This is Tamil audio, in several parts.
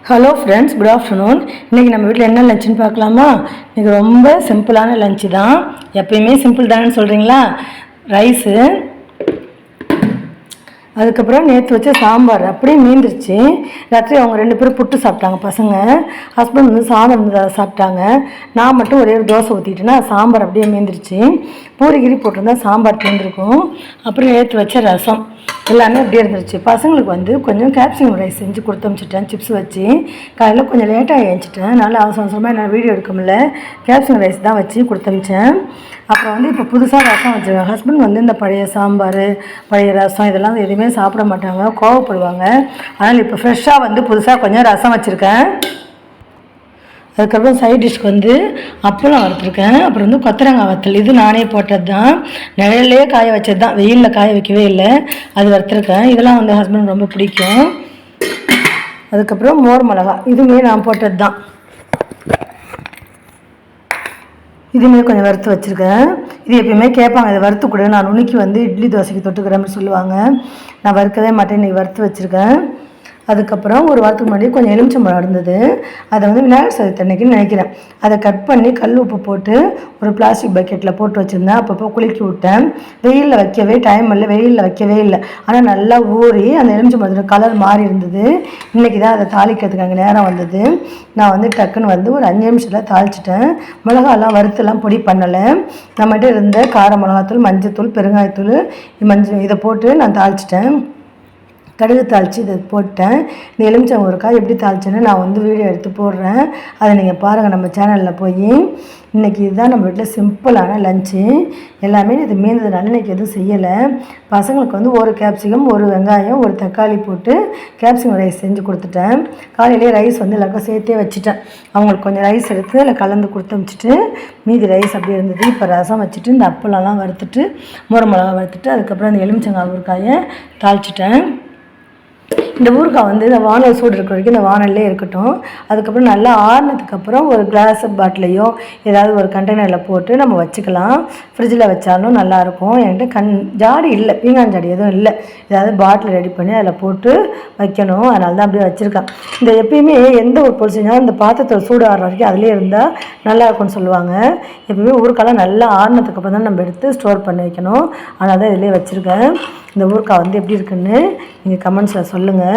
Hello friends, good afternoon. இன்றைக்கி நம்ம வீட்டில் என்ன லஞ்சுன்னு பார்க்கலாமா? இன்றைக்கி ரொம்ப சிம்பிளான லஞ்சு தான். எப்பயுமே சிம்பிள் தானேன்னு சொல்கிறீங்களா? ரைஸு, அதுக்கப்புறம் நேற்று வச்ச சாம்பார் அப்படியே மீந்துருச்சு. ராத்திரி அவங்க 2 பேரும் புட்டு சாப்பிட்டாங்க பசங்க. ஹஸ்பண்ட் வந்து சாதம் சாப்பிட்டாங்க. நான் மட்டும் ஒரே ஒரு தோசை ஊற்றிட்டேன்னா சாம்பார் அப்படியே மீந்துருச்சு. பூரி போட்டிருந்தா சாம்பார் தீர்ந்துருக்கும். அப்புறம் நேற்று வச்ச ரசம் எல்லாமே அப்படியே இருந்துருச்சு. பசங்களுக்கு வந்து கொஞ்சம் கேப்சிகம் ரைஸ் செஞ்சு கொடுத்து அனுப்பிச்சிட்டேன், சிப்ஸ் வச்சு. காலையில் கொஞ்சம் லேட்டாக எழுந்திச்சிட்டேன், அதனால் அவசரமாக என்னால் வீடியோ எடுக்க முடியல. கேப்சிகம் ரைஸ் தான் வச்சு கொடுத்து அனுப்பிச்சேன். அப்புறம் வந்து இப்போ புதுசாக ரசம் வச்சுருக்கேன். ஹஸ்பண்ட் வந்து இந்த பழைய சாம்பார், பழைய ரசம் இதெல்லாம் எதுவுமே சாப்பிட மாட்டாங்க, கோவப்படுவாங்க. அதனால் இப்போ ஃப்ரெஷ்ஷாக வந்து புதுசாக கொஞ்சம் ரசம் வச்சுருக்கேன். அதுக்கப்புறம் சைட் டிஷ்க்கு வந்து அப்பளம் வறுத்துருக்கேன். அப்புறம் வந்து கொத்தரங்காய் வத்தல், இது நானே போட்டது தான், நிழல்லே காய வச்சது தான், வெயிலில் காய வைக்கவே இல்லை. அது வறுத்துருக்கேன். இதெல்லாம் வந்து ஹஸ்பண்ட் ரொம்ப பிடிக்கும். அதுக்கப்புறம் மோர் மிளகா, இதுவுமே நான் போட்டது தான். இதுவுமே கொஞ்சம் வறுத்து வச்சுருக்கேன். இது எப்பயுமே கேட்பாங்க, இதை வறுத்து கொடு, நான் நுணுக்கி வந்து இட்லி தோசைக்கு தொட்டுக்கிறேன்னு சொல்லுவாங்க. நான் வறுக்கவே மாட்டேன், இன்றைக்கி வறுத்து வச்சுருக்கேன். அதுக்கப்புறம் ஒரு வாரத்துக்கு முன்னாடி கொஞ்சம் எலுமிச்சம்பழம் இருந்தது, அதை வந்து விநாயகர் சதுர்த்தி அன்னைக்குன்னு நினைக்கிறேன். அதை கட் பண்ணி கல் உப்பு போட்டு ஒரு பிளாஸ்டிக் பக்கெட்டில் போட்டு வச்சுருந்தேன். அப்பப்போ குலுக்கி விட்டேன். வெயிலில் வைக்கவே டைம் இல்லை, வெயிலில் வைக்கவே இல்லை. ஆனால் நல்லா ஊறி அந்த எலுமிச்சம்பழத்தோட கலர் மாறி இருந்தது. இன்றைக்கி தான் அதை தாளிக்கிறதுக்கு அங்கே நேரம் வந்தது. நான் வந்து டக்குன்னு வந்து ஒரு 5 நிமிஷத்தில் தாளிச்சிட்டேன். மிளகாலாம் வறுத்துலாம் பொடி பண்ணலை. நம்மகிட்ட இருந்த கார மிளகாத்தூள், மஞ்சத்தூள், பெருங்காயத்தூள், இதை போட்டு நான் தாளிச்சிட்டேன். கடுகு தாளித்து இதை போட்டேன். இந்த எலுமிச்சம் ஊறுகாய் எப்படி தாளிச்சேன்னு நான் வந்து வீடியோ எடுத்து போடுறேன், அதை நீங்கள் பாருங்கள் நம்ம சேனலில் போய். இன்றைக்கி இதுதான் நம்ம வீட்டில் சிம்பிளான லஞ்சு. எல்லாமே இது மீந்ததுனால இன்றைக்கி எதுவும் செய்யலை. பசங்களுக்கு வந்து ஒரு கேப்சிகம், ஒரு வெங்காயம், ஒரு தக்காளி போட்டு கேப்சிகம் ரைஸ் செஞ்சு கொடுத்துட்டேன். காலையிலேயே ரைஸ் வந்து எல்லாருக்கும் சேர்த்தே வச்சுட்டேன். அவங்களுக்கு கொஞ்சம் ரைஸ் எடுத்து அதில் கலந்து கொடுத்து அனுப்பிச்சிட்டு மீதி ரைஸ் அப்படி இருந்தது. இப்போ ரசம் வச்சுட்டு இந்த அப்பளம்லாம் வறுத்துட்டு, மோர் மிளகா வறுத்துட்டு, அதுக்கப்புறம் அந்த எலுமிச்சங்காய் ஊறுகாயை தாளிச்சிட்டேன். இந்த ஊறுகாய் வந்து இந்த வானல் சூடு இருக்கிற வரைக்கும் இந்த வானல்லே இருக்கட்டும். அதுக்கப்புறம் நல்லா ஆறுனதுக்கப்புறம் ஒரு கிளாஸ் பாட்டிலையோ ஏதாவது ஒரு கண்டெய்னரில் போட்டு நம்ம வச்சுக்கலாம். ஃப்ரிட்ஜில் வச்சாலும் நல்லாயிருக்கும். என்கிட்ட ஜாடி இல்லை, பீங்கான் ஜாடி எதுவும் இல்லை. ஏதாவது பாட்டில் ரெடி பண்ணி அதில் போட்டு வைக்கணும். அதனால தான் அப்படியே வச்சுருக்கேன். இந்த எப்பயுமே எந்த ஒரு பொருள் செஞ்சாலும் இந்த பாத்திரத்தை சூடு ஆடுற வரைக்கும் அதிலே இருந்தால் நல்லாயிருக்கும்னு சொல்லுவாங்க. எப்பயுமே ஊறுகாலாம் நல்லா ஆறுனதுக்கப்புறம் தான் நம்ம எடுத்து ஸ்டோர் பண்ணி வைக்கணும். அதனால தான் இதிலே வச்சுருக்கேன். இந்த ஊறுகாய் வந்து எப்படி இருக்குன்னு நீங்கள் கமெண்ட்ஸில் சொல்லுங்கள்.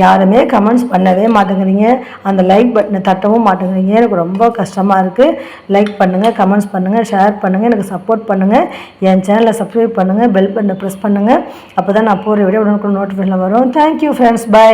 யாருமே கமெண்ட்ஸ் பண்ணவே மாட்டேங்கிறீங்க, அந்த லைக் பட்டனை தட்டவும் மாட்டேங்கிறீங்க. எனக்கு ரொம்ப கஷ்டமாக இருக்குது. லைக் பண்ணுங்கள், கமெண்ட்ஸ் பண்ணுங்கள், ஷேர் பண்ணுங்கள், எனக்கு சப்போர்ட் பண்ணுங்கள். என் சேனலை சப்ஸ்கிரைப் பண்ணுங்கள், பெல் பட்டனை ப்ரெஸ் பண்ணுங்கள். அப்போ தான் நான் போகிற வீடியோ உடனுக்குடன் நோட்டிஃபிகேஷன் வரும். Thank you friends, by.